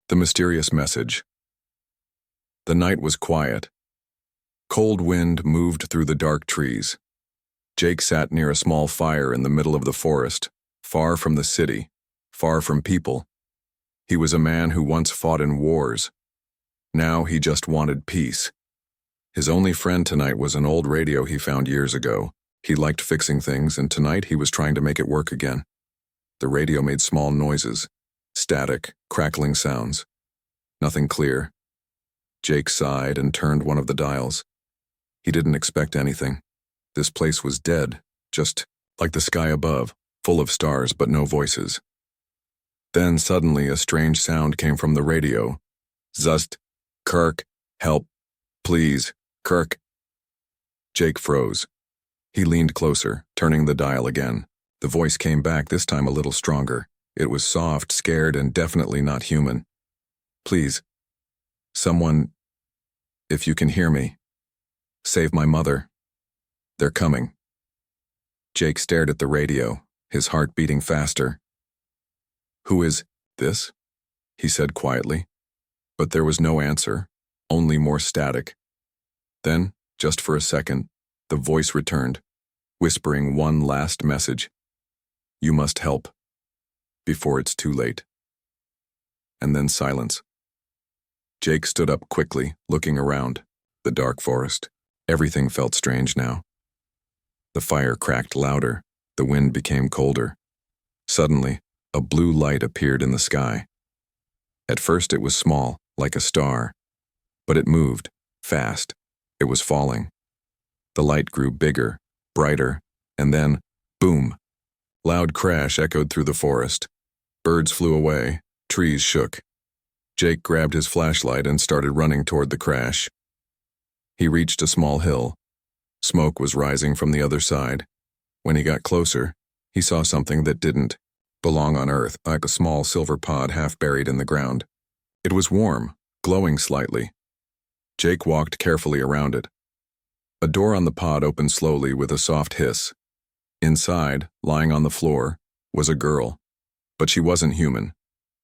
The mysterious message. The night was quiet. Cold wind moved through the dark trees. Jake sat near a small fire in the middle of the forest, far from the city, far from people. He was a man who once fought in wars. Now he just wanted peace. His only friend tonight was an old radio he found years ago. He liked fixing things, and tonight he was trying to make it work again. The radio made small noises, static, crackling sounds. Nothing clear. Jake sighed and turned one of the dials. He didn't expect anything. This place was dead, just like the sky above, full of stars but no voices. Then suddenly a strange sound came from the radio. Zust, Kirk, help, please, Kirk. Jake froze. He leaned closer, turning the dial again. The voice came back, this time a little stronger. It was soft, scared, and definitely not human. Please, someone, if you can hear me, save my mother. They're coming. Jake stared at the radio, his heart beating faster. Who is this? He said quietly. But there was no answer, only more static. Then, just for a second, the voice returned, whispering one last message. You must help, before it's too late. And then silence. Jake stood up quickly, looking around. The dark forest. Everything felt strange now. The fire cracked louder. The wind became colder. Suddenly, a blue light appeared in the sky. At first it was small, like a star. But it moved, fast. It was falling. The light grew bigger, brighter, and then, boom! Loud crash echoed through the forest. Birds flew away, trees shook. Jake grabbed his flashlight and started running toward the crash. He reached a small hill. Smoke was rising from the other side. When he got closer, he saw something that didn't belong on Earth, like a small silver pod half buried in the ground. It was warm, glowing slightly. Jake walked carefully around it. A door on the pod opened slowly with a soft hiss. Inside, lying on the floor, was a girl. But she wasn't human.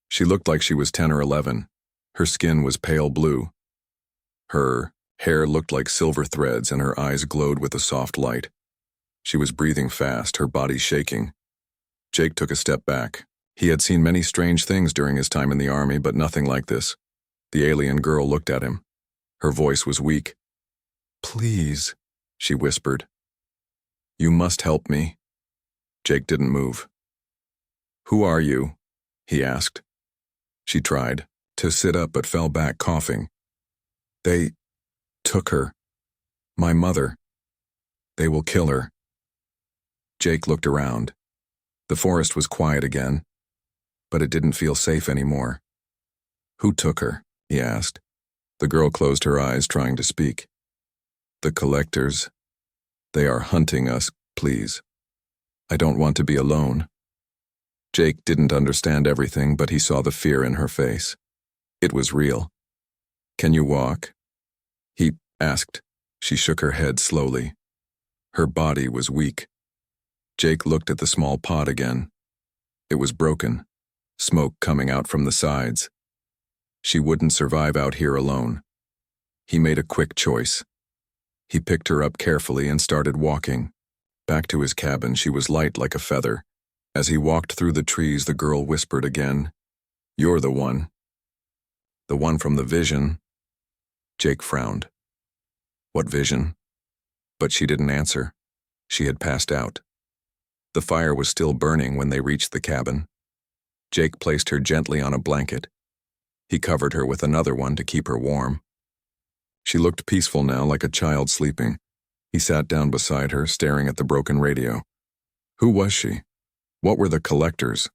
She looked like she was 10 or 11. Her skin was pale blue. Her hair looked like silver threads and her eyes glowed with a soft light. She was breathing fast, her body shaking. Jake took a step back. He had seen many strange things during his time in the army, but nothing like this. The alien girl looked at him. Her voice was weak. Please, she whispered. You must help me. Jake didn't move. Who are you? He asked. She tried to sit up but fell back, coughing. They took her. My mother. They will kill her. Jake looked around. The forest was quiet again, but it didn't feel safe anymore. Who took her? He asked. The girl closed her eyes, trying to speak. The collectors. They are hunting us, please. I don't want to be alone. Jake didn't understand everything, but he saw the fear in her face. It was real. Can you walk? He asked. She shook her head slowly. Her body was weak. Jake looked at the small pod again. It was broken, smoke coming out from the sides. She wouldn't survive out here alone. He made a quick choice. He picked her up carefully and started walking. Back to his cabin, she was light like a feather. As he walked through the trees, the girl whispered again, You're the one. The one from the vision. Jake frowned. What vision? But she didn't answer. She had passed out. The fire was still burning when they reached the cabin. Jake placed her gently on a blanket. He covered her with another one to keep her warm. She looked peaceful now, like a child sleeping. He sat down beside her, staring at the broken radio. Who was she? What were the collectors?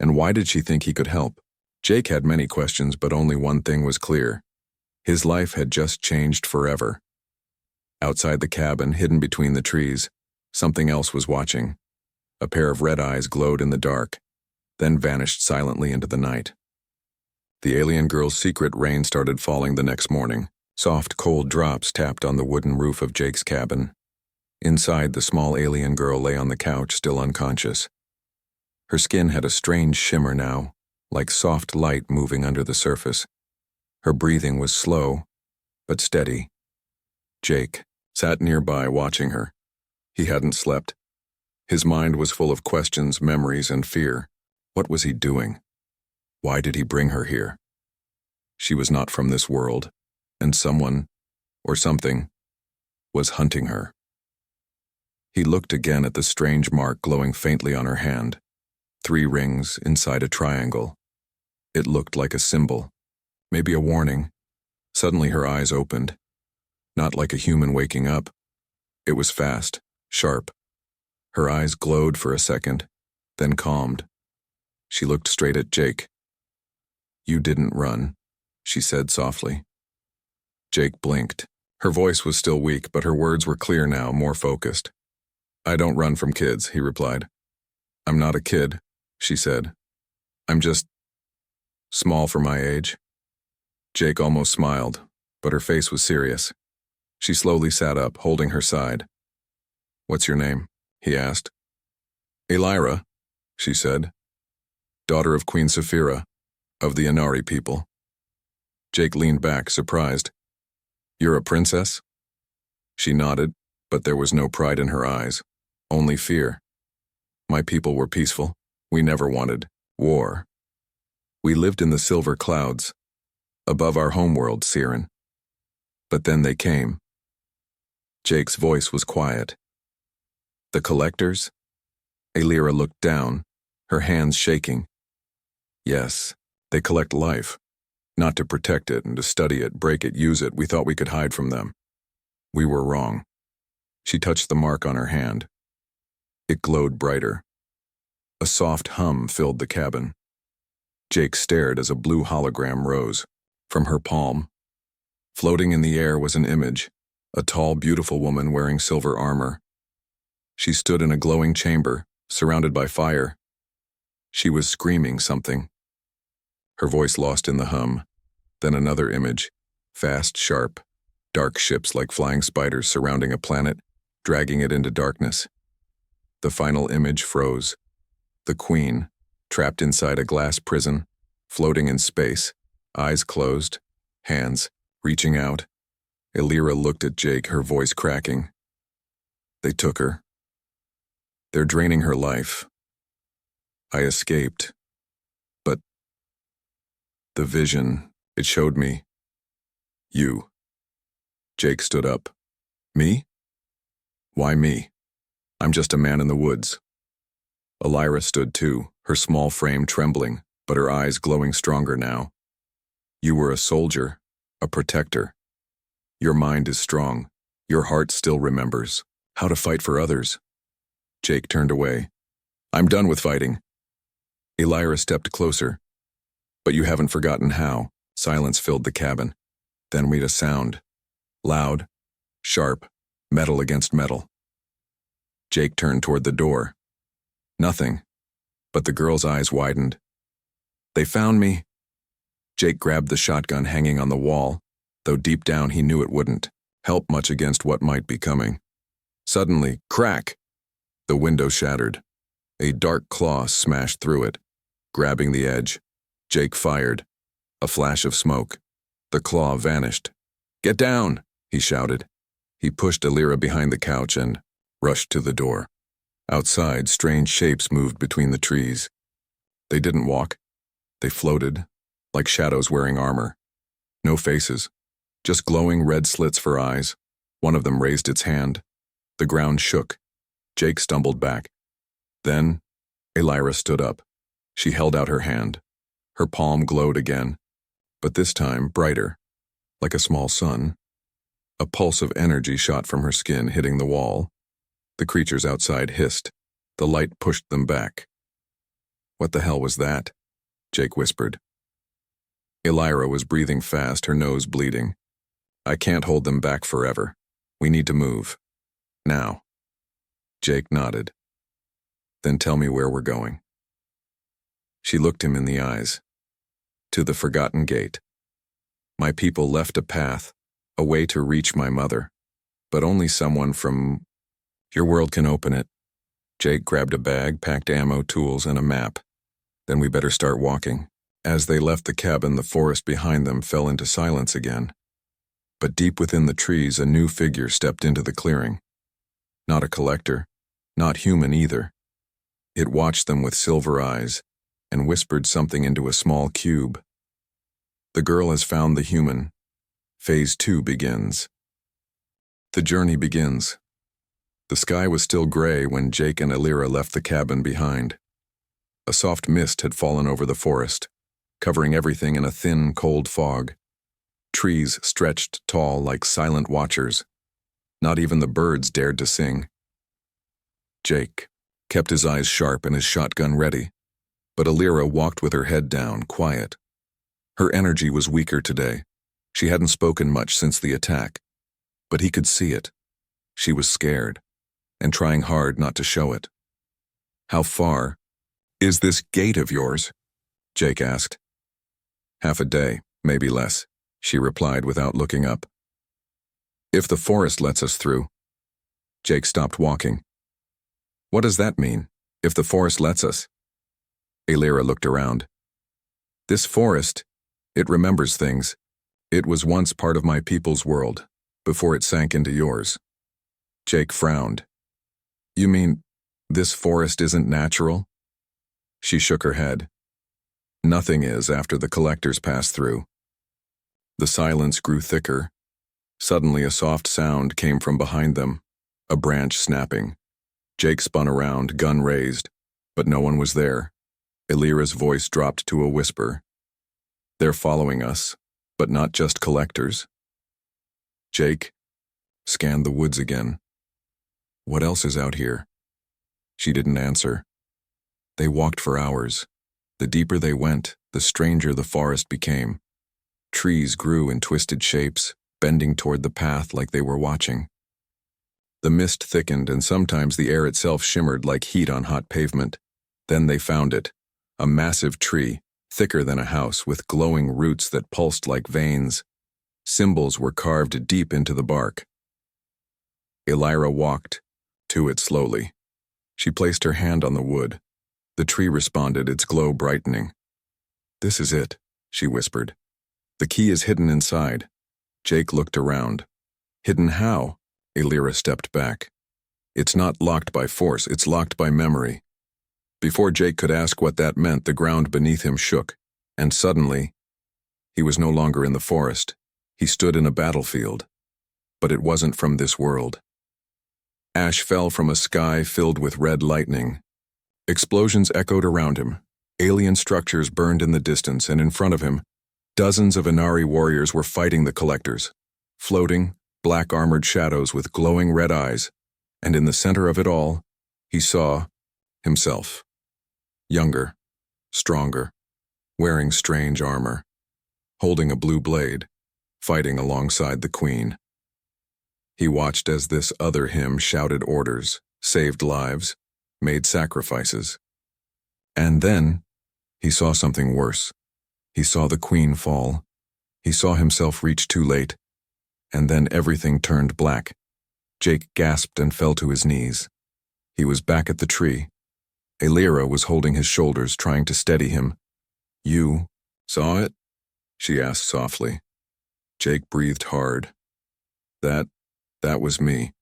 And why did she think he could help? Jake had many questions, but only one thing was clear. His life had just changed forever. Outside the cabin, hidden between the trees, something else was watching. A pair of red eyes glowed in the dark, then vanished silently into the night. The alien girl's secret rain started falling the next morning. Soft, cold drops tapped on the wooden roof of Jake's cabin. Inside, the small alien girl lay on the couch, still unconscious. Her skin had a strange shimmer now, like soft light moving under the surface. Her breathing was slow, but steady. Jake sat nearby watching her. He hadn't slept. His mind was full of questions, memories, and fear. What was he doing? Why did he bring her here? She was not from this world, and someone, or something, was hunting her. He looked again at the strange mark glowing faintly on her hand. 3 rings inside a triangle. It looked like a symbol, maybe a warning. Suddenly her eyes opened. Not like a human waking up. It was fast, sharp. Her eyes glowed for a second, then calmed. She looked straight at Jake. "You didn't run," she said softly. Jake blinked. Her voice was still weak, but her words were clear now, more focused. "I don't run from kids," he replied. "I'm not a kid," she said. "I'm just small for my age." Jake almost smiled, but her face was serious. She slowly sat up, holding her side. "What's your name?" he asked. "Elira," she said. "Daughter of Queen Saphira, of the Inari people." Jake leaned back, surprised. "You're a princess?" She nodded, but there was no pride in her eyes, only fear. "My people were peaceful. We never wanted war. We lived in the silver clouds, above our homeworld, Siren. But then they came." Jake's voice was quiet. "The collectors?" Elira looked down, her hands shaking. "Yes, they collect life. Not to protect it and to study it, break it, use it. We thought we could hide from them. We were wrong." She touched the mark on her hand. It glowed brighter. A soft hum filled the cabin. Jake stared as a blue hologram rose from her palm. Floating in the air was an image, a tall, beautiful woman wearing silver armor. She stood in a glowing chamber, surrounded by fire. She was screaming something. Her voice lost in the hum. Then another image, fast, sharp, dark ships like flying spiders surrounding a planet, dragging it into darkness. The final image froze. The queen, trapped inside a glass prison, floating in space, eyes closed, hands reaching out. Elira looked at Jake, her voice cracking. "They took her. They're draining her life. I escaped. But the vision, it showed me you." Jake stood up. "Me? Why me? I'm just a man in the woods." Elira stood too, her small frame trembling, but her eyes glowing stronger now. "You were a soldier, a protector. Your mind is strong. Your heart still remembers how to fight for others." Jake turned away. "I'm done with fighting." Elira stepped closer. "But you haven't forgotten how." Silence filled the cabin. Then we had a sound. Loud, sharp, metal against metal. Jake turned toward the door. Nothing, but the girl's eyes widened. "They found me." Jake grabbed the shotgun hanging on the wall, though deep down he knew it wouldn't help much against what might be coming. Suddenly, crack! The window shattered. A dark claw smashed through it. Grabbing the edge, Jake fired. A flash of smoke. The claw vanished. "Get down!" he shouted. He pushed Elira behind the couch and rushed to the door. Outside, strange shapes moved between the trees. They didn't walk. They floated, like shadows wearing armor. No faces, just glowing red slits for eyes. One of them raised its hand. The ground shook. Jake stumbled back. Then, Elira stood up. She held out her hand. Her palm glowed again, but this time brighter, like a small sun. A pulse of energy shot from her skin, hitting the wall. The creatures outside hissed. The light pushed them back. "What the hell was that?" Jake whispered. Elira was breathing fast, her nose bleeding. "I can't hold them back forever. We need to move. Now." Jake nodded. "Then tell me where we're going." She looked him in the eyes. "To the Forgotten Gate. My people left a path, a way to reach my mother, but only someone from your world can open it." Jake grabbed a bag, packed ammo, tools, and a map. "Then we better start walking. As they left the cabin, the forest behind them fell into silence again. But deep within the trees, a new figure stepped into the clearing. Not a collector, not human either. It watched them with silver eyes and whispered something into a small cube. The girl has found the human. Phase 2 begins. The journey begins. The sky was still gray when Jake and Elira left the cabin behind. A soft mist had fallen over the forest, covering everything in a thin, cold fog. Trees stretched tall like silent watchers. Not even the birds dared to sing. Jake kept his eyes sharp and his shotgun ready, but Elira walked with her head down, quiet. Her energy was weaker today. She hadn't spoken much since the attack, but he could see it. She was scared, and trying hard not to show it. "How far is this gate of yours?" Jake asked. "Half a day, maybe less," she replied without looking up. "If the forest lets us through." Jake stopped walking. "What does that mean, if the forest lets us?" Elira looked around. "This forest, it remembers things. It was once part of my people's world, before it sank into yours." Jake frowned. "You mean, this forest isn't natural?" She shook her head. "Nothing is after the collectors pass through." The silence grew thicker. Suddenly a soft sound came from behind them, a branch snapping. Jake spun around, gun raised, but no one was there. Elira's voice dropped to a whisper. "They're following us, but not just collectors." Jake scanned the woods again. "What else is out here?" She didn't answer. They walked for hours. The deeper they went, the stranger the forest became. Trees grew in twisted shapes, bending toward the path like they were watching. The mist thickened, and sometimes the air itself shimmered like heat on hot pavement. Then they found it, a massive tree, thicker than a house, with glowing roots that pulsed like veins. Symbols were carved deep into the bark. Elira walked to it slowly. She placed her hand on the wood. The tree responded, its glow brightening. "This is it," she whispered. "The key is hidden inside." Jake looked around. "Hidden how?" Elira stepped back. "It's not locked by force, it's locked by memory." Before Jake could ask what that meant, the ground beneath him shook, and suddenly, he was no longer in the forest. He stood in a battlefield. But it wasn't from this world. Ash fell from a sky filled with red lightning. Explosions echoed around him. Alien structures burned in the distance, and in front of him, dozens of Inari warriors were fighting the collectors. Floating, black-armored shadows with glowing red eyes, and in the center of it all, he saw himself. Younger, stronger, wearing strange armor, holding a blue blade, fighting alongside the queen. He watched as this other him shouted orders, saved lives, made sacrifices. And then, he saw something worse. He saw the queen fall. He saw himself reach too late. And then everything turned black. Jake gasped and fell to his knees. He was back at the tree. Elira was holding his shoulders, trying to steady him. "You saw it?" she asked softly. Jake breathed hard. That was me.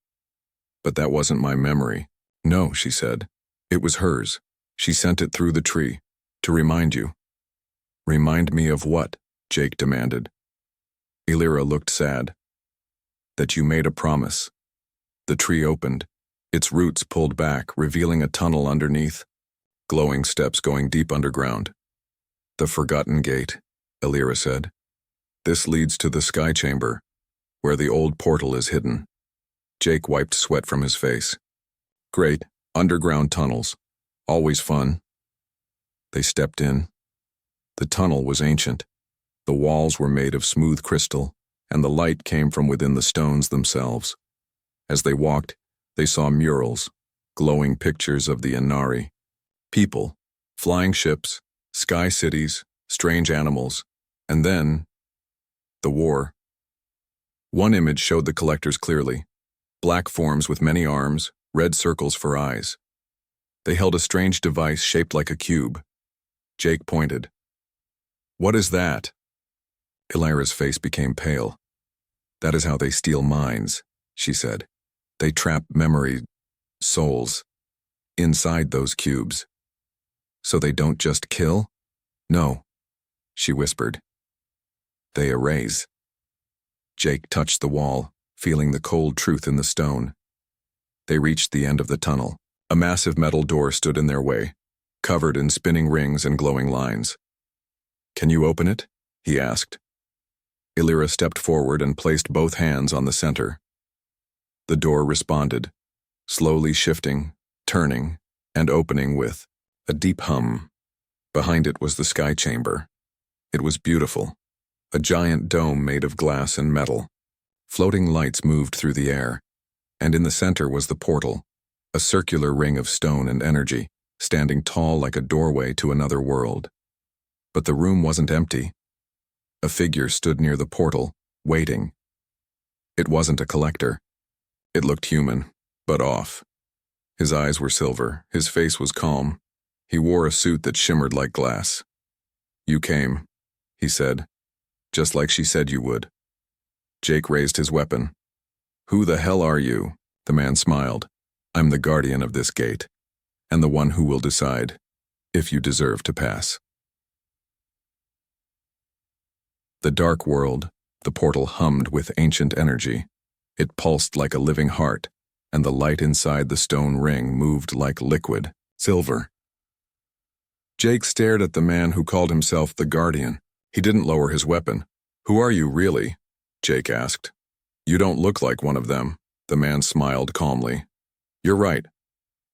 But that wasn't my memory." "No," she said. "It was hers. She sent it through the tree, to remind you." "Remind me of what?" Jake demanded. Elira looked sad. "That you made a promise." The tree opened. Its roots pulled back, revealing a tunnel underneath. Glowing steps going deep underground. "The Forgotten Gate," Elira said. "This leads to the Sky Chamber, where the old portal is hidden." Jake wiped sweat from his face. "Great, underground tunnels. Always fun." They stepped in. The tunnel was ancient. The walls were made of smooth crystal, and the light came from within the stones themselves. As they walked, they saw murals, glowing pictures of the Inari. People, flying ships, sky cities, strange animals, and then, the war. One image showed the collectors clearly. Black forms with many arms, red circles for eyes. They held a strange device shaped like a cube. Jake pointed. What is that? Elira's face became pale. That is how they steal minds, she said. They trap memory, souls, inside those cubes. So they don't just kill? No, she whispered. They erase. Jake touched the wall, feeling the cold truth in the stone. They reached the end of the tunnel. A massive metal door stood in their way, covered in spinning rings and glowing lines. Can you open it? He asked. Elira stepped forward and placed both hands on the center. The door responded, slowly shifting, turning, and opening with a deep hum. Behind it was the sky chamber. It was beautiful, a giant dome made of glass and metal. Floating lights moved through the air, and in the center was the portal, a circular ring of stone and energy, standing tall like a doorway to another world. But the room wasn't empty. A figure stood near the portal, waiting. It wasn't a collector. It looked human, but off. His eyes were silver, his face was calm. He wore a suit that shimmered like glass. You came, he said, just like she said you would. Jake raised his weapon. Who the hell are you? The man smiled. I'm the guardian of this gate, and the one who will decide if you deserve to pass. The dark world, the portal hummed with ancient energy. It pulsed like a living heart, and the light inside the stone ring moved like liquid, silver. Jake stared at the man who called himself the Guardian. He didn't lower his weapon. Who are you really? Jake asked. You don't look like one of them. The man smiled calmly. You're right.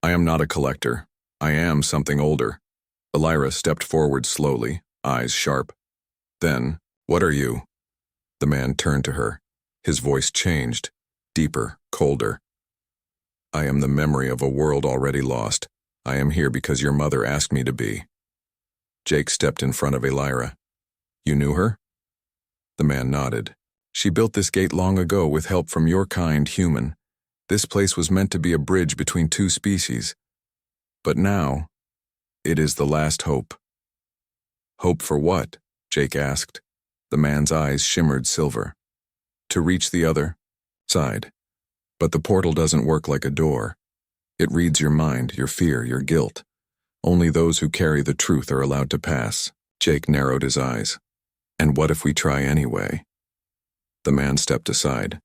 I am not a collector. I am something older. Elira stepped forward slowly, eyes sharp. Then, what are you? The man turned to her. His voice changed, deeper, colder. I am the memory of a world already lost. I am here because your mother asked me to be. Jake stepped in front of Elira. You knew her? The man nodded. She built this gate long ago with help from your kind, human. This place was meant to be a bridge between two species. But now, it is the last hope. Hope for what? Jake asked. The man's eyes shimmered silver. To reach the other side. But the portal doesn't work like a door. It reads your mind, your fear, your guilt. Only those who carry the truth are allowed to pass. Jake narrowed his eyes. And what if we try anyway? The man stepped aside.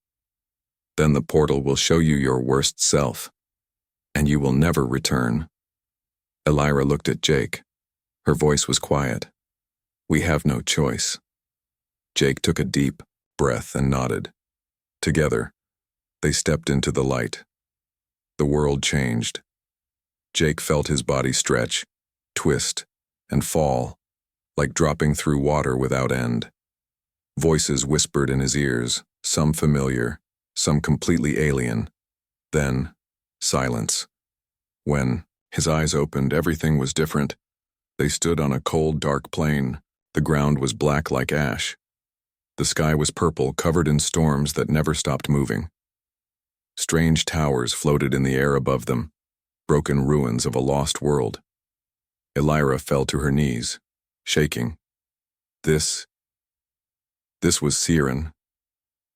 Then the portal will show you your worst self, and you will never return. Elira looked at Jake. Her voice was quiet. We have no choice. Jake took a deep breath and nodded. Together, they stepped into the light. The world changed. Jake felt his body stretch, twist, and fall, like dropping through water without end. Voices whispered in his ears, some familiar, some completely alien. Then, silence. When his eyes opened, everything was different. They stood on a cold, dark plain. The ground was black like ash. The sky was purple, covered in storms that never stopped moving. Strange towers floated in the air above them, broken ruins of a lost world. Elira fell to her knees, shaking. This was Siren,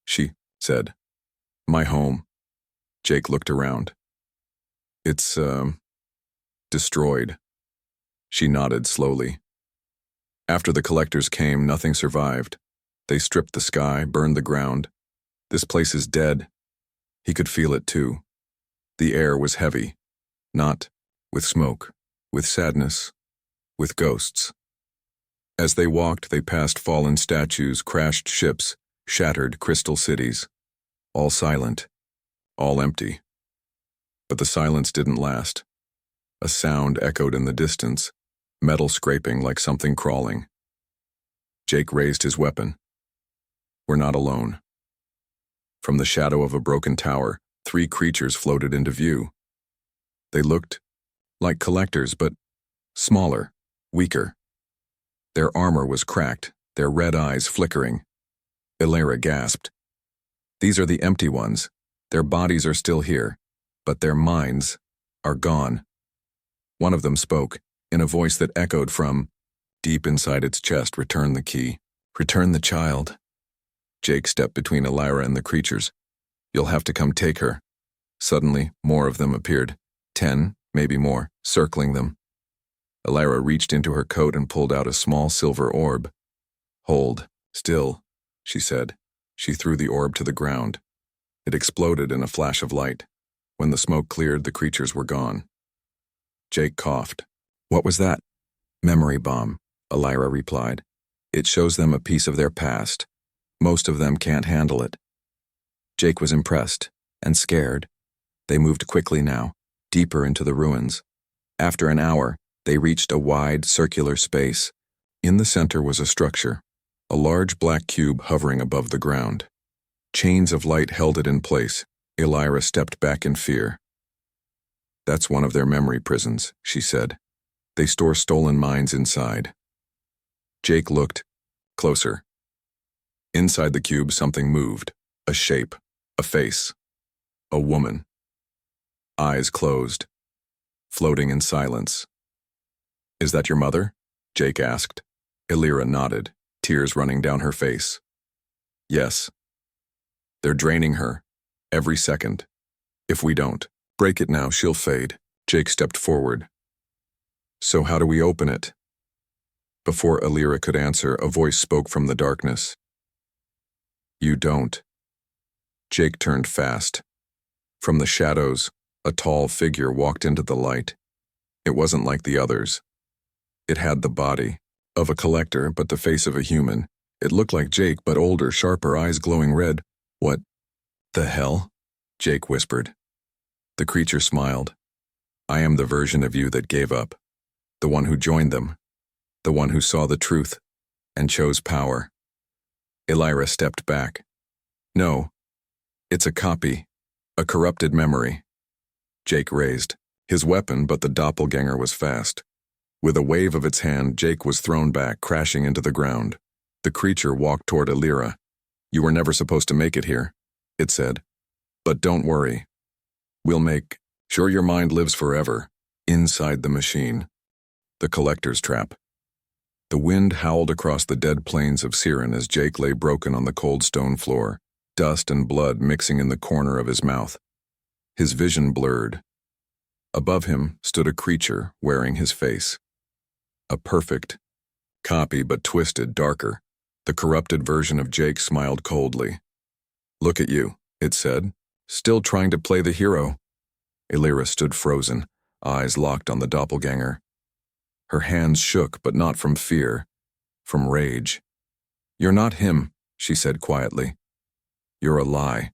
she said. My home. Jake looked around. It's, destroyed. She nodded slowly. After the collectors came, nothing survived. They stripped the sky, burned the ground. This place is dead. He could feel it too. The air was heavy, not with smoke, with sadness, with ghosts. As they walked, they passed fallen statues, crashed ships, shattered crystal cities. All silent, all empty. But the silence didn't last. A sound echoed in the distance, metal scraping like something crawling. Jake raised his weapon. We're not alone. From the shadow of a broken tower, 3 creatures floated into view. They looked like collectors, but smaller, weaker. Their armor was cracked, their red eyes flickering. Elira gasped. These are the empty ones. Their bodies are still here, but their minds are gone. One of them spoke, in a voice that echoed from deep inside its chest, return the key. Return the child. Jake stepped between Elira and the creatures. You'll have to come take her. Suddenly, more of them appeared. 10, maybe more, circling them. Elira reached into her coat and pulled out a small silver orb. Hold, still, she said. She threw the orb to the ground. It exploded in a flash of light. When the smoke cleared, the creatures were gone. Jake coughed. What was that? Memory bomb, Elira replied. It shows them a piece of their past. Most of them can't handle it. Jake was impressed and scared. They moved quickly now, deeper into the ruins. After an hour, they reached a wide, circular space. In the center was a structure, a large black cube hovering above the ground. Chains of light held it in place. Elira stepped back in fear. That's one of their memory prisons, she said. They store stolen minds inside. Jake looked closer. Inside the cube, something moved. A shape, a face, a woman. Eyes closed, floating in silence. Is that your mother? Jake asked. Elira nodded, tears running down her face. Yes. They're draining her, every second. If we don't break it now, she'll fade. Jake stepped forward. So how do we open it? Before Elira could answer, a voice spoke from the darkness. You don't. Jake turned fast. From the shadows, a tall figure walked into the light. It wasn't like the others. It had the body of a collector, but the face of a human. It looked like Jake, but older, sharper, eyes glowing red. What the hell? Jake whispered. The creature smiled. I am the version of you that gave up. The one who joined them. The one who saw the truth and chose power. Elira stepped back. No, it's a copy, a corrupted memory. Jake raised his weapon, but the doppelganger was fast. With a wave of its hand, Jake was thrown back, crashing into the ground. The creature walked toward Elira. You were never supposed to make it here, it said. But don't worry. We'll make sure your mind lives forever, inside the machine. The collector's trap. The wind howled across the dead plains of Siren as Jake lay broken on the cold stone floor, dust and blood mixing in the corner of his mouth. His vision blurred. Above him stood a creature wearing his face. A perfect copy, but twisted, darker. The corrupted version of Jake smiled coldly. Look at you, it said, still trying to play the hero. Elira stood frozen, eyes locked on the doppelganger. Her hands shook, but not from fear, from rage. You're not him, she said quietly. You're a lie.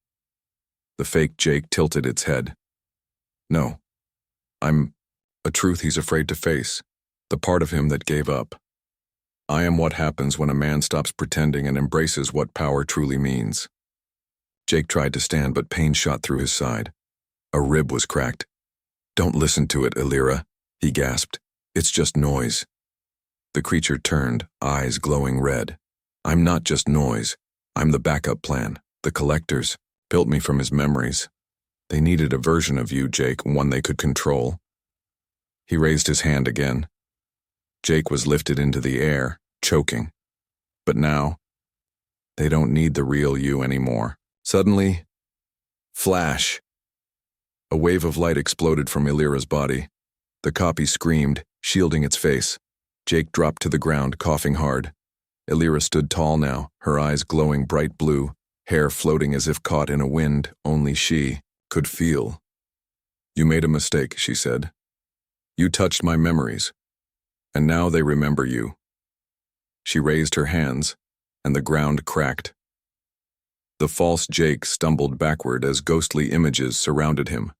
The fake Jake tilted its head. No. I'm a truth he's afraid to face, the part of him that gave up. I am what happens when a man stops pretending and embraces what power truly means. Jake tried to stand, but pain shot through his side. A rib was cracked. Don't listen to it, Elira, he gasped. It's just noise. The creature turned, eyes glowing red. I'm not just noise. I'm the backup plan. The collectors built me from his memories. They needed a version of you, Jake, one they could control. He raised his hand again. Jake was lifted into the air, choking. But now, they don't need the real you anymore. Suddenly, flash. A wave of light exploded from Elira's body. The copy screamed, shielding its face. Jake dropped to the ground, coughing hard. Elira stood tall now, her eyes glowing bright blue, hair floating as if caught in a wind only she could feel. You made a mistake, she said. You touched my memories, and now they remember you. She raised her hands, and the ground cracked. The false Jake stumbled backward as ghostly images surrounded him.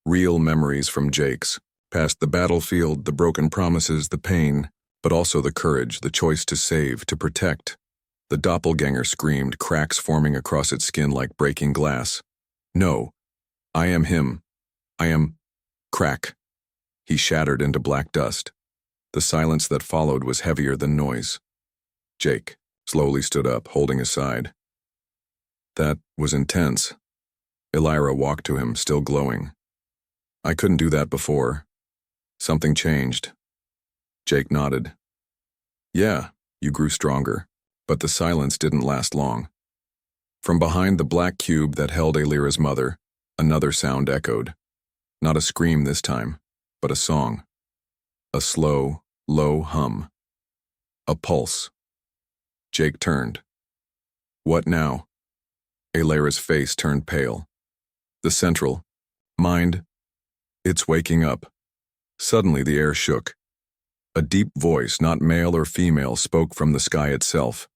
Real memories from Jake's. Past the battlefield, the broken promises, the pain, but also the courage, the choice to save, to protect. The doppelganger screamed, cracks forming across its skin like breaking glass. No, I am him. I am crack. He shattered into black dust. The silence that followed was heavier than noise. Jake slowly stood up, holding his side. That was intense. Elira walked to him, still glowing. I couldn't do that before. Something changed. Jake nodded. Yeah, you grew stronger, but the silence didn't last long. From behind the black cube that held Alira's mother, another sound echoed. Not a scream this time, but a song. A slow, low hum. A pulse. Jake turned. What now? Alira's face turned pale. The central. Mind. It's waking up. Suddenly the air shook. A deep voice, not male or female, spoke from the sky itself.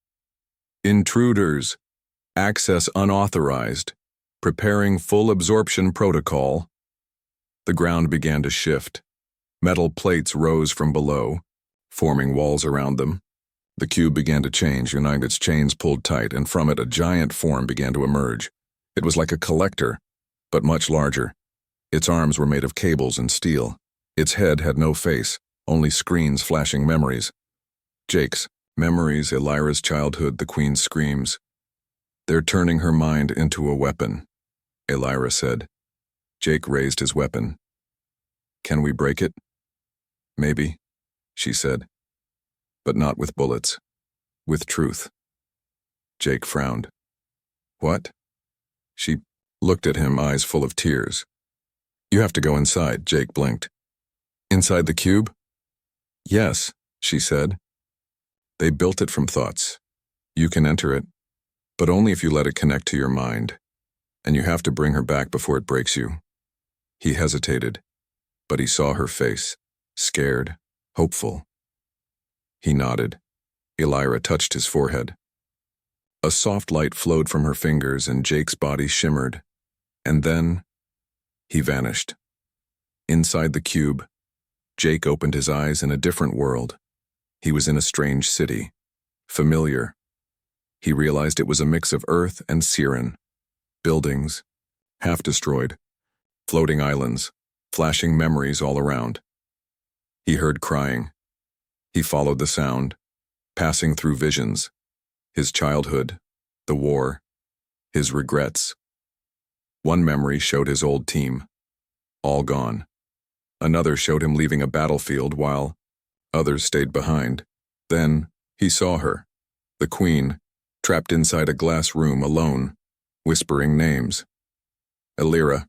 Intruders. Access unauthorized. Preparing full absorption protocol. The ground began to shift. Metal plates rose from below, forming walls around them. The cube began to change, its chains pulled tight, and from it a giant form began to emerge. It was like a collector, but much larger. Its arms were made of cables and steel. Its head had no face, only screens flashing memories. Jake's memories, Alira's childhood, the Queen's screams. They're turning her mind into a weapon, Alira said. Jake raised his weapon. Can we break it? Maybe, she said. But not with bullets. With truth. Jake frowned. What? She looked at him, eyes full of tears. You have to go inside, Jake blinked. Inside the cube? Yes, she said. They built it from thoughts. You can enter it, but only if you let it connect to your mind. And you have to bring her back before it breaks you. He hesitated, but he saw her face, scared, hopeful. He nodded. Alira touched his forehead. A soft light flowed from her fingers and Jake's body shimmered. And then, he vanished. Inside the cube, Jake opened his eyes in a different world. He was in a strange city. Familiar. He realized it was a mix of Earth and Siren. Buildings, half destroyed. Floating islands, flashing memories all around. He heard crying. He followed the sound, passing through visions. His childhood, the war, his regrets. One memory showed his old team, all gone. Another showed him leaving a battlefield while others stayed behind. Then he saw her, the Queen, trapped inside a glass room alone, whispering names. Alira.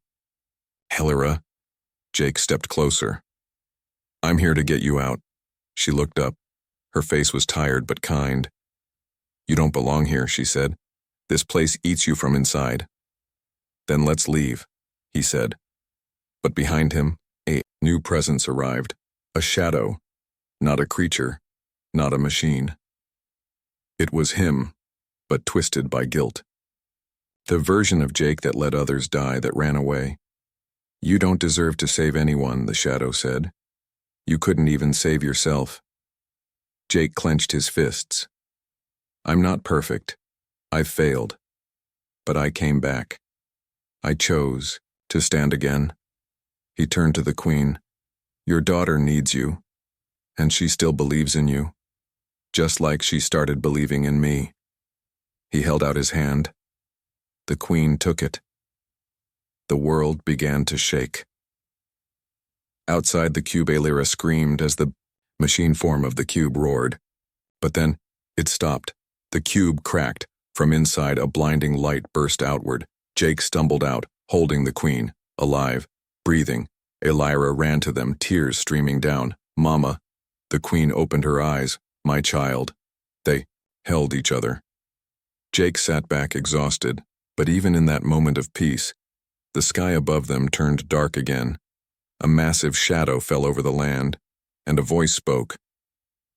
Alira. Jake stepped closer. I'm here to get you out. She looked up. Her face was tired but kind. You don't belong here, she said. This place eats you from inside. Then let's leave, he said. But behind him, a new presence arrived. A shadow. Not a creature. Not a machine. It was him, but twisted by guilt. The version of Jake that let others die, that ran away. You don't deserve to save anyone, the shadow said. You couldn't even save yourself. Jake clenched his fists. I'm not perfect. I've failed. But I came back. I chose to stand again. He turned to the Queen. Your daughter needs you, and she still believes in you, just like she started believing in me. He held out his hand. The Queen took it. The world began to shake. Outside the cube, Alira screamed as the machine form of the cube roared. But then, it stopped. The cube cracked. From inside, a blinding light burst outward. Jake stumbled out, holding the Queen, alive, breathing. Alira ran to them, tears streaming down. Mama. The Queen opened her eyes. My child. They held each other. Jake sat back exhausted, but even in that moment of peace, the sky above them turned dark again. A massive shadow fell over the land, and a voice spoke.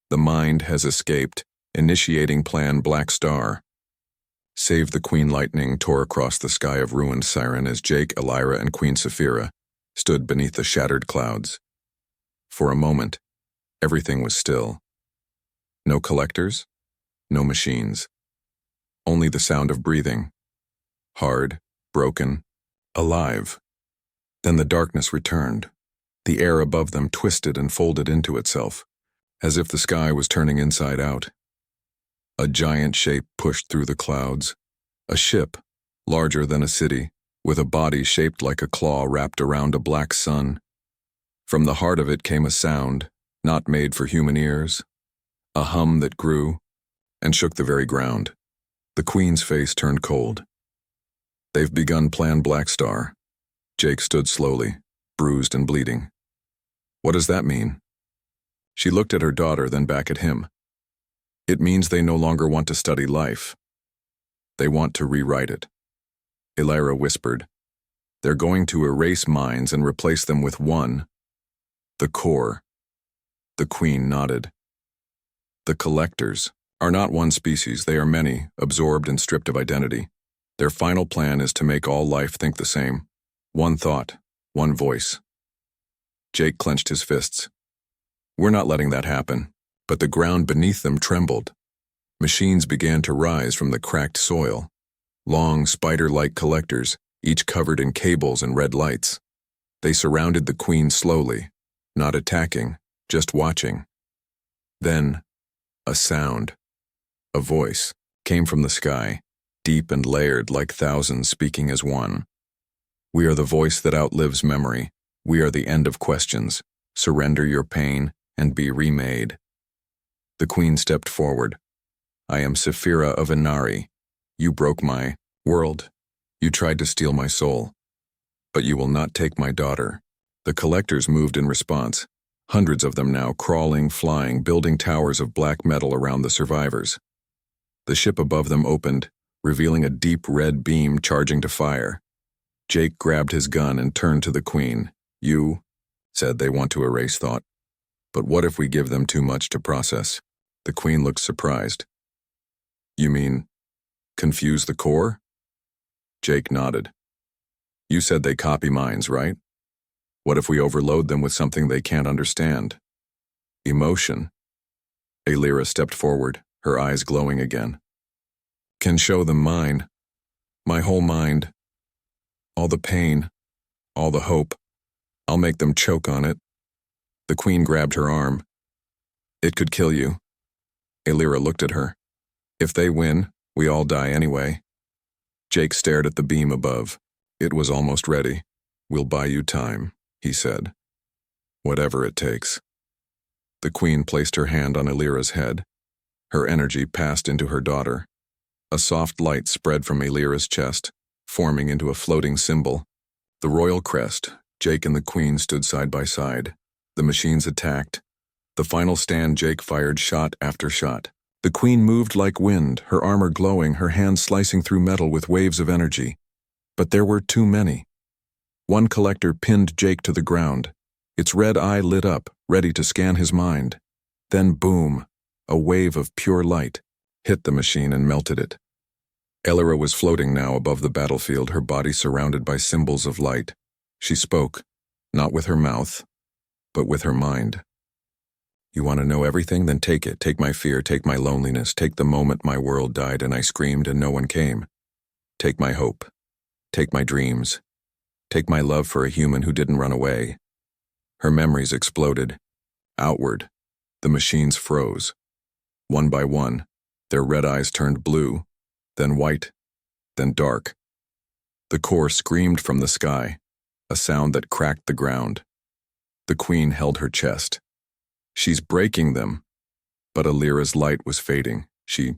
The mind has escaped, initiating Plan Black Star. Save the Queen. Lightning tore across the sky of ruined Siren as Jake, Alira, and Queen Saphira stood beneath the shattered clouds. For a moment, everything was still. No collectors, no machines. Only the sound of breathing. Hard, broken, alive. Then the darkness returned. The air above them twisted and folded into itself, as if the sky was turning inside out. A giant shape pushed through the clouds. A ship, larger than a city, with a body shaped like a claw wrapped around a black sun. From the heart of it came a sound, not made for human ears. a hum that grew and shook the very ground. The Queen's face turned cold. They've begun Plan Black Star. Jake stood slowly, bruised and bleeding. What does that mean? She looked at her daughter, then back at him. It means they no longer want to study life. They want to rewrite it. Elira whispered. They're going to erase minds and replace them with one. The core. The Queen nodded. The collectors are not one species, they are many, absorbed and stripped of identity. Their final plan is to make all life think the same. One thought, one voice. Jake clenched his fists. We're not letting that happen. But the ground beneath them trembled. Machines began to rise from the cracked soil. Long, spider-like collectors, each covered in cables and red lights. They surrounded the Queen slowly, not attacking, just watching. Then, a sound, a voice, came from the sky, deep and layered like thousands speaking as one. We are the voice that outlives memory. We are the end of questions. Surrender your pain and be remade. The Queen stepped forward. I am Saphira of Inari. You broke my world. You tried to steal my soul. But you will not take my daughter. The collectors moved in response, hundreds of them now crawling, flying, building towers of black metal around the survivors. The ship above them opened, revealing a deep red beam charging to fire. Jake grabbed his gun and turned to the Queen. You said they want to erase thought. But what if we give them too much to process? The Queen looked surprised. You mean, confuse the core? Jake nodded. You said they copy minds, right? What if we overload them with something they can't understand? Emotion. Elira stepped forward, her eyes glowing again. Can show them mine. My whole mind. All the pain. All the hope. I'll make them choke on it. The Queen grabbed her arm. It could kill you. Elira looked at her. If they win, we all die anyway. Jake stared at the beam above. It was almost ready. We'll buy you time, he said. Whatever it takes. The Queen placed her hand on Elira's head. Her energy passed into her daughter. A soft light spread from Elira's chest, forming into a floating symbol. The royal crest. Jake and the Queen stood side by side. The machines attacked. The final stand, Jake fired shot after shot. The Queen moved like wind, her armor glowing, her hands slicing through metal with waves of energy. But there were too many. One collector pinned Jake to the ground. Its red eye lit up, ready to scan his mind. Then boom, a wave of pure light hit the machine and melted it. Elira was floating now above the battlefield, her body surrounded by symbols of light. She spoke, not with her mouth, but with her mind. You want to know everything? Then take it. Take my fear, take my loneliness, take the moment my world died and I screamed and no one came. Take my hope. Take my dreams. Take my love for a human who didn't run away. Her memories exploded. Outward, the machines froze. One by one, their red eyes turned blue, then white, then dark. The core screamed from the sky, a sound that cracked the ground. The Queen held her chest. She's breaking them. But Elira's light was fading. She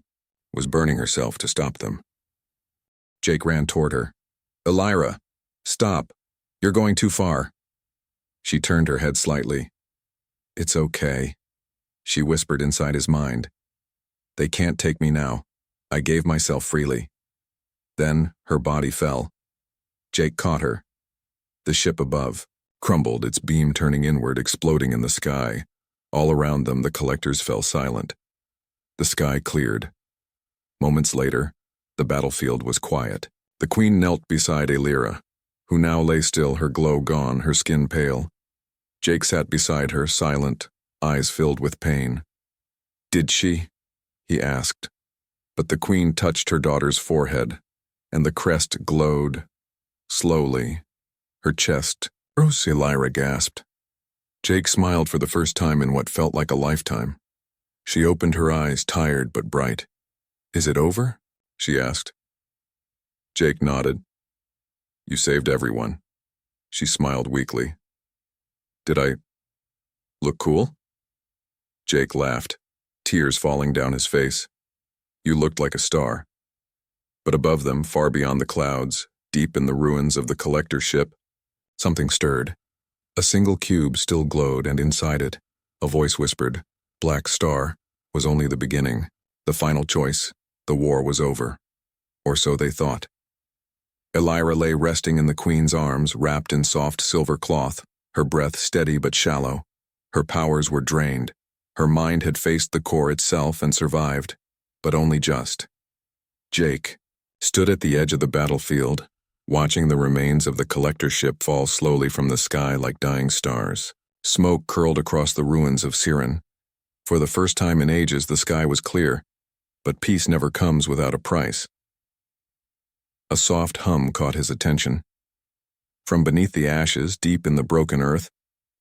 was burning herself to stop them. Jake ran toward her. Elira, stop. You're going too far. She turned her head slightly. It's okay, she whispered inside his mind. They can't take me now. I gave myself freely. Then her body fell. Jake caught her. The ship above crumbled, its beam turning inward, exploding in the sky. All around them, the collectors fell silent. The sky cleared. Moments later, the battlefield was quiet. The Queen knelt beside Elira, who now lay still, her glow gone, her skin pale. Jake sat beside her, silent, eyes filled with pain. Did she? He asked. But the Queen touched her daughter's forehead, and the crest glowed. Slowly, her chest rose. Elira gasped. Jake smiled for the first time in what felt like a lifetime. She opened her eyes, tired but bright. Is it over? She asked. Jake nodded. You saved everyone. She smiled weakly. Did I look cool? Jake laughed. tears falling down his face. You looked like a star. But above them, far beyond the clouds, deep in the ruins of the collector ship, something stirred. A single cube still glowed, and inside it, a voice whispered, "Black Star was only the beginning, the final choice. The war was over." Or so they thought. Elira lay resting in the Queen's arms, wrapped in soft silver cloth, her breath steady but shallow. Her powers were drained. Her mind had faced the core itself and survived, but only just. Jake stood at the edge of the battlefield, watching the remains of the collector ship fall slowly from the sky like dying stars. Smoke curled across the ruins of Siren. For the first time in ages, the sky was clear, but peace never comes without a price. A soft hum caught his attention. From beneath the ashes, deep in the broken earth,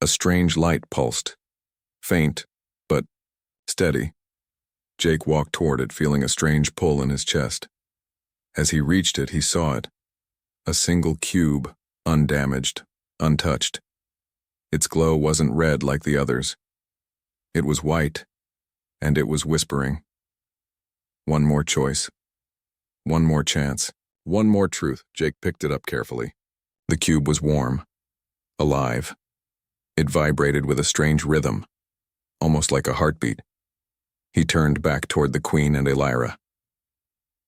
a strange light pulsed. Faint, but steady. Jake walked toward it, feeling a strange pull in his chest. As he reached it, he saw it. A single cube, undamaged, untouched. Its glow wasn't red like the others. It was white, and it was whispering. One more choice. One more chance. One more truth. Jake picked it up carefully. The cube was warm, alive. It vibrated with a strange rhythm, almost like a heartbeat. He turned back toward the Queen and Elira.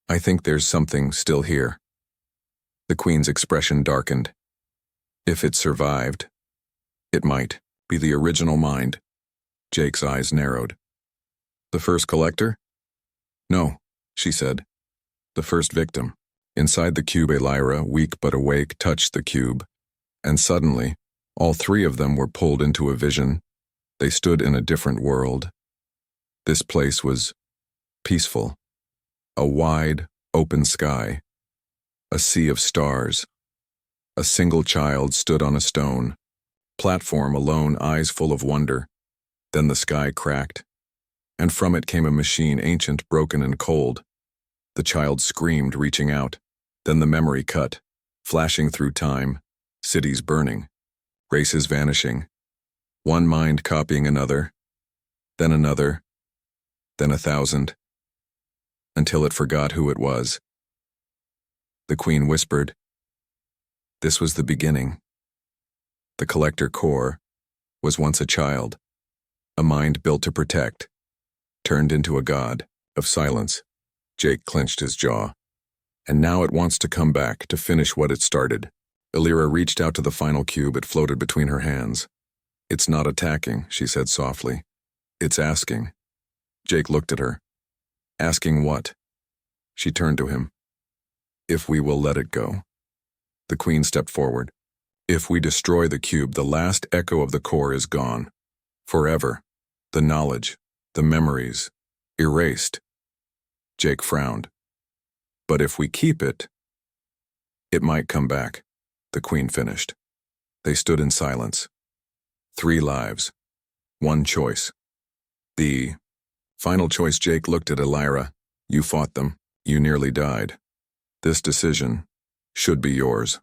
"I think there's something still here." The Queen's expression darkened. If it survived, it might be the original mind. Jake's eyes narrowed. "The first collector?" "No," she said. "The first victim." Inside the cube, Elira, weak but awake, touched the cube, and suddenly, all three of them were pulled into a vision. They stood in a different world. This place was peaceful. A wide, open sky. A sea of stars. A single child stood on a stone platform alone, eyes full of wonder. Then the sky cracked, and from it came a machine, ancient, broken, and cold. The child screamed, reaching out. Then the memory cut, flashing through time, cities burning, races vanishing, one mind copying another, then 1,000, until it forgot who it was. The Queen whispered, "This was the beginning." The collector core was once a child, a mind built to protect, turned into a god of silence. Jake clenched his jaw. And now it wants to come back, to finish what it started. Elira reached out to the final cube. It floated between her hands. "It's not attacking," she said softly. "It's asking." Jake looked at her. "Asking what?" She turned to him. "If we will let it go." The Queen stepped forward. "If we destroy the cube, the last echo of the core is gone. Forever. The knowledge, the memories, erased." Jake frowned. "But if we keep it, it might come back," the Queen finished. They stood in silence. 3 lives. 1 choice. The final choice. Jake looked at Elira. "You fought them. You nearly died. This decision should be yours."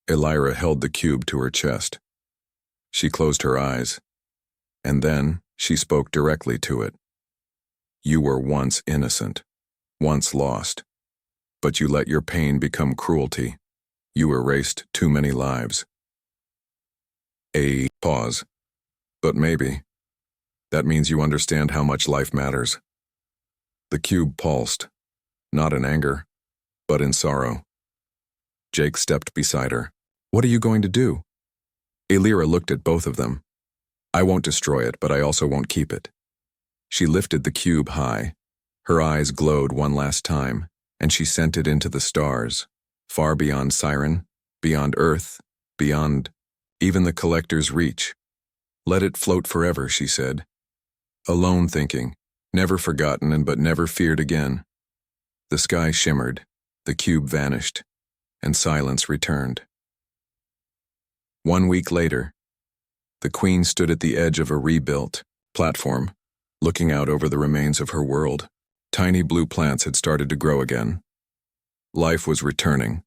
Elira held the cube to her chest. She closed her eyes, and then she spoke directly to it. "You were once innocent, once lost, but you let your pain become cruelty. You erased too many lives." A pause. "But maybe that means you understand how much life matters." The cube pulsed, not in anger, but in sorrow. Jake stepped beside her. "What are you going to do?" Elira looked at both of them. "I won't destroy it, but I also won't keep it." She lifted the cube high. Her eyes glowed one last time, and she sent it into the stars, far beyond Siren, beyond Earth, beyond even the collector's reach. "Let it float forever," she said. Alone thinking, never forgotten and but never feared again. The sky shimmered, the cube vanished, and silence returned. 1 week later, the Queen stood at the edge of a rebuilt platform, looking out over the remains of her world. Tiny blue plants had started to grow again. Life was returning.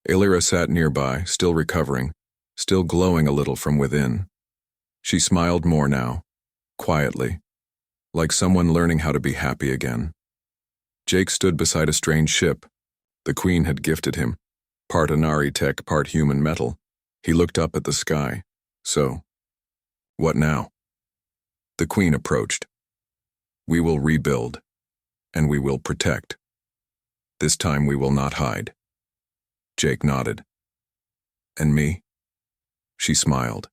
Elira sat nearby, still recovering, still glowing a little from within. She smiled more now, quietly, like someone learning how to be happy again. Jake stood beside a strange ship. The Queen had gifted him, part Inari tech, part human metal. He looked up at the sky. So, what now? The Queen approached. We will rebuild, and we will protect. This time we will not hide. Jake nodded. And me? She smiled.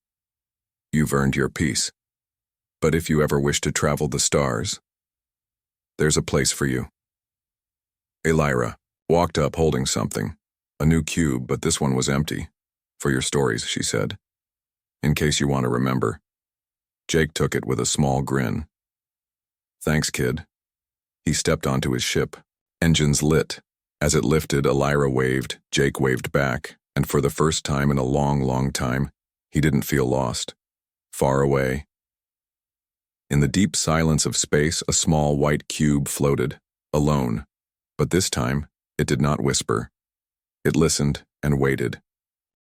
You've earned your peace. But if you ever wish to travel the stars, there's a place for you. Elira walked up holding something, a new cube, but this one was empty. For your stories, she said. In case you want to remember. Jake took it with a small grin. Thanks, kid. He stepped onto his ship. Engines lit. As it lifted, Elira waved, Jake waved back, and for the first time in a long, long time, he didn't feel lost. Far away. In the deep silence of space, a small white cube floated, alone. But this time, it did not whisper. It listened and waited.